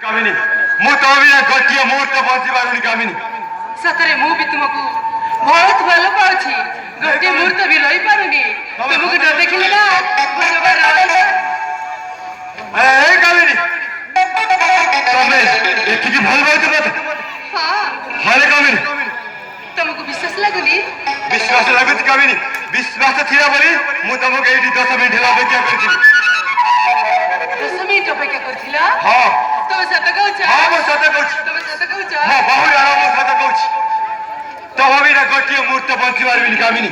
कामिनी मु तो भी गोटिए मुहूर्त बंची पारुनी कामिनी सतरे मु भी तुमको बहुत भल पाउछि गोटिए मुहूर्त भी लई पारुनी तुमको न देखिले ना बरोबर ए कामिनी तमे एतिकी भल बात मत हां हाले कामिनी तुमको विश्वास लागुनी विश्वास लागुत कामिनी विश्वास थिला बोली मु तुमको एठी 10 मिनिट ला अपेक्षा करथिली 10 मिनिट अपेक्षा करथिला हां तुम सत कहउछ हां मु सत कहउछ तुम सत कहउछ हां बहु यार मु सत कहउछ तब भी ना गोटिए मुहूर्त बंची पारबिनी कामिनी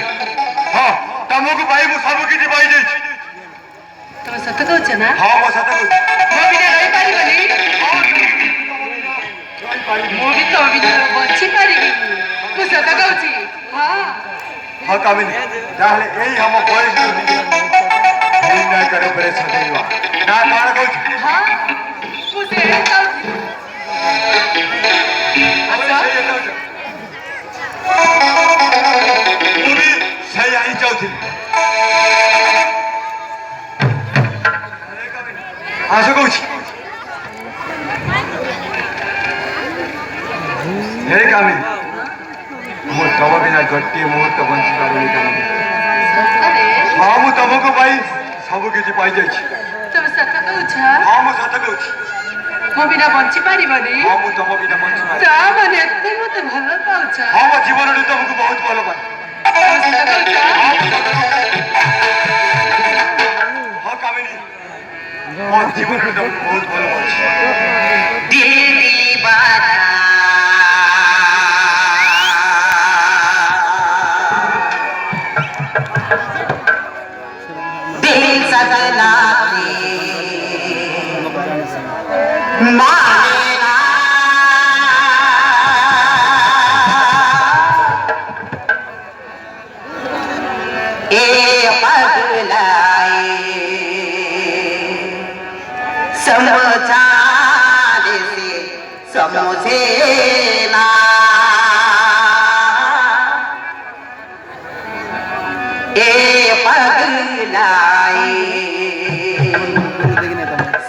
हां तुमको भाई मु सब किछि पाई जाई तुम सत कहउछ ना हां मु सत कहउछ मो बिना रही पारिबनी मो भी तो बिना बंची पारिबी मु सत कहउछि हां हां कामिनी ताहले एही हम बॉयज निर्णय करे परे सदैवा ना काण कहउछ हां मु से कहउछि अच्छा मु भी सही आई चाहती आशा कहउछ हे कामिनी मु तब बिना गोटिए मुहूर्त बंची पारुनी कामिनी सतरे हाँ मु तुमको भाई सब किछि पाई जाई तुम सत कहउछ हाँ मु सत कहउछ मो बिना बंची पारिबनी हाँ मु तुम बिना बंची पारि ता माने एते मते भल पाउछ हाँ मो जीवन रे तुमको बहुत भल पाए तुम सत कहउछ हाँ मु सत कहउछ हाँ कामिनी मो जीवन रे तुमको बहुत भल पाए दिल दीवाना दिल सजना मानेना ए पगलाए समझाने से समझे ना ए पगलाए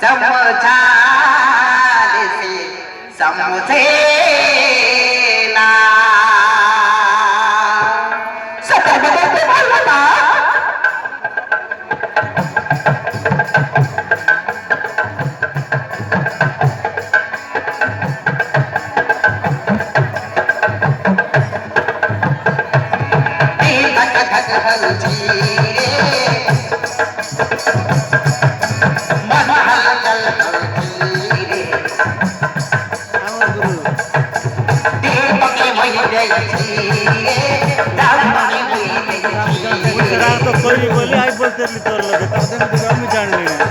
समझाने से समझे ना सत्य बदलते बोलना तो कोई बोले आई बोलते तोर लगे तब हम जान लेना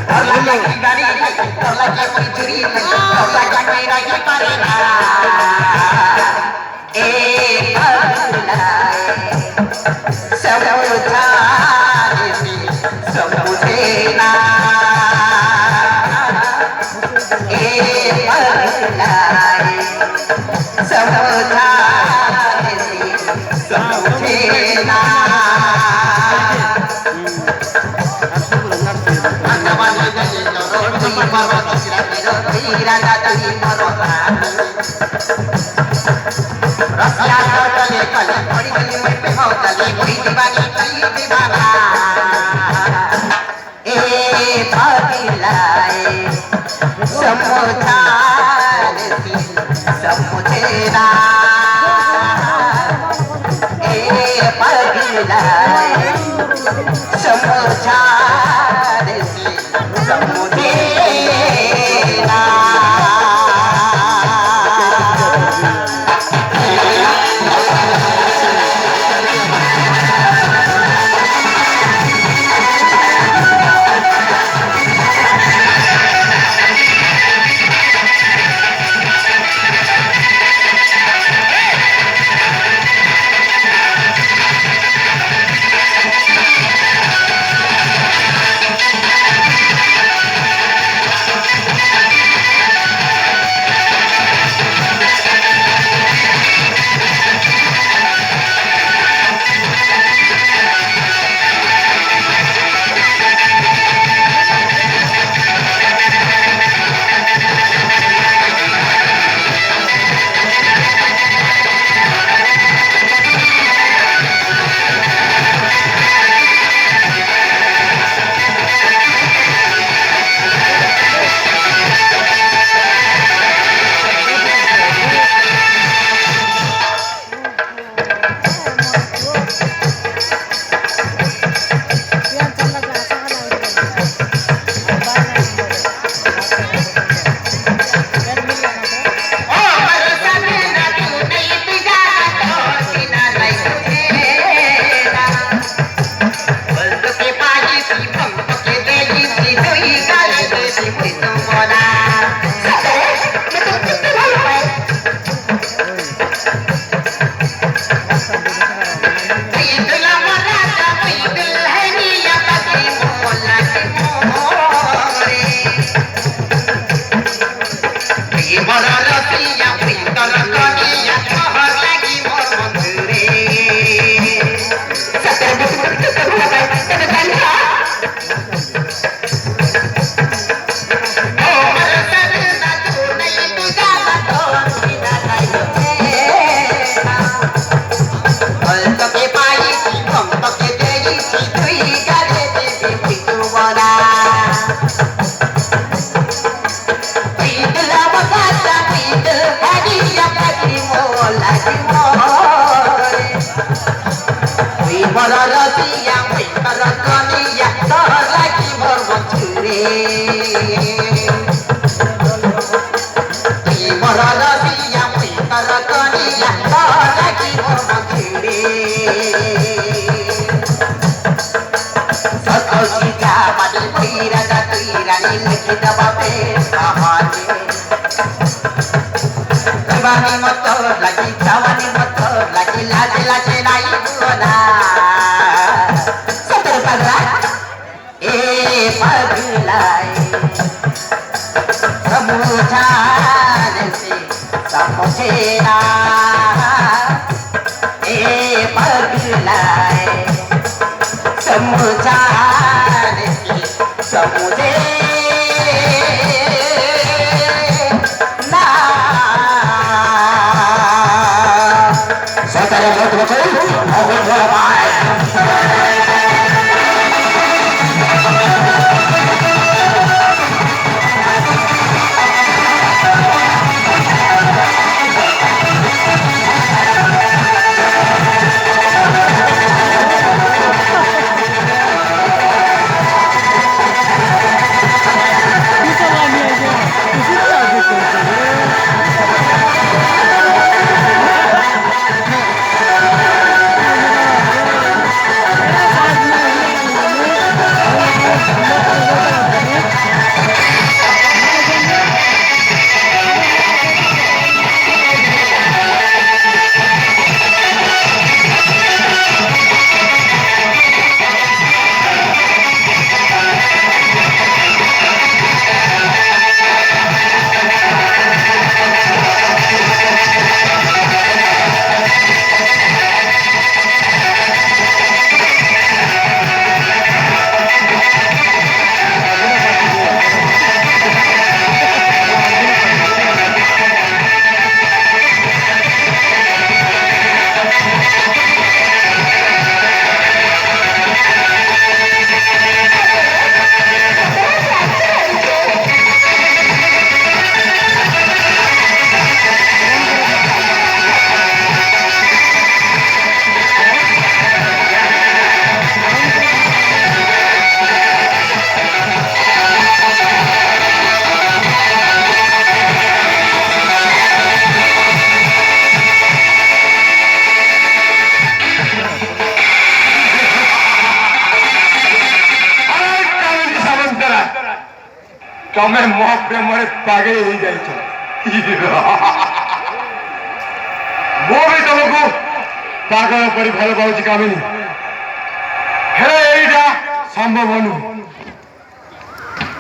ଲାଗି ମରେ তুই বড় রসিয়া তুই বড় কনিয়া তোর লাগি মোর বন্ধুরে তুই বড় রসিয়া তুই বড় কনিয়া তোর লাগি মোর বন্ধুরে সতোষী যা মানে তুই রাজা তুই রানী লিখি দেবা বেশ আমাকে জবানি মতো লাগি জবানি মতো লাগি লাজে লাজে নাই বুনা সতর পাগলা এ পাগলাই সমুঝানে সে সমঝে না এ পাগলাই সমুঝানে সে সমঝে ତମେ ମୋ ପ୍ରେମରେ ପାଗଳ ହେଇଯାଇଛ ମୁଁ ବି ତମକୁ ପାଗଳ କରି ଭଲ ପାଉଛି କାମିନୀ ହେଲେ ଏଇଟା ସମ୍ଭବ ନୁହେଁ